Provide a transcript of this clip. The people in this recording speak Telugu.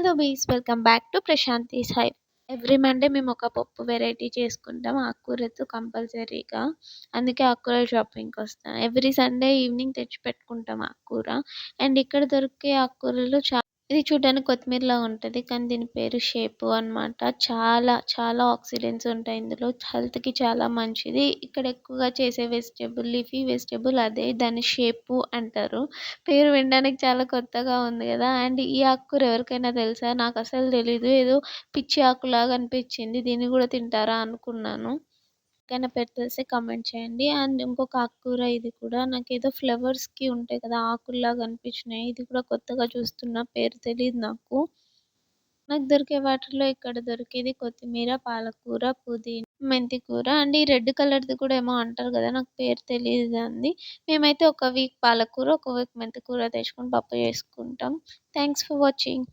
Hello bees welcome back to Prashanthi's hive. Every Monday మేము ఒక పప్పు వెరైటీ చేసుకుంటాం ఆకుకూరతో కంపల్సరీగా. అందుకే ఆకుకూరల షాపింగ్కి వస్తాం. ఎవ్రీ సండే ఈవినింగ్ తెచ్చి పెట్టుకుంటాం ఆకుకూర. అండ్ ఇక్కడ దొరికే ఆకుకూరలు ఇది చూడడానికి కొత్తిమీరలా ఉంటుంది, కానీ దీని పేరు షేపు అన్నమాట. చాలా చాలా ఆక్సిడెంట్స్ ఉంటాయి ఇందులో, హెల్త్కి చాలా మంచిది. ఇక్కడ ఎక్కువగా చేసే వెజిటేబుల్, లీఫీ వెజిటేబుల్ అదే, దాన్ని షేపు అంటారు. పేరు వినడానికి చాలా కొత్తగా ఉంది కదా. అండ్ ఈ ఆకుకూర ఎవరికైనా తెలుసా? నాకు అసలు తెలీదు. ఏదో పిచ్చి ఆకులాగా అనిపించింది, దీన్ని కూడా తింటారా అనుకున్నాను. ఎవరికైనా పెడితే తెలిస్తే కామెంట్ చేయండి. అండ్ ఇంకొక ఆకుకూర, ఇది కూడా నాకేదో ఫ్లవర్స్కి ఉంటాయి కదా ఆకుల్లాగా అనిపించినాయి. ఇది కూడా కొత్తగా చూస్తున్నా, పేరు తెలియదు నాకు. నాకు దొరికే వాటిలో ఇక్కడ దొరికేది కొత్తిమీర, పాలకూర, పుదీనా, మెంతి కూర. అండ్ ఈ రెడ్ కలర్ది కూడా ఏమో అంటారు కదా, నాకు పేరు తెలియదు దాన్ని. మేమైతే ఒక వీక్ పాలకూర, ఒక వీక్ మెంతి కూర తెచ్చుకొని పప్పు చేసుకుంటాం. Thanks for watching.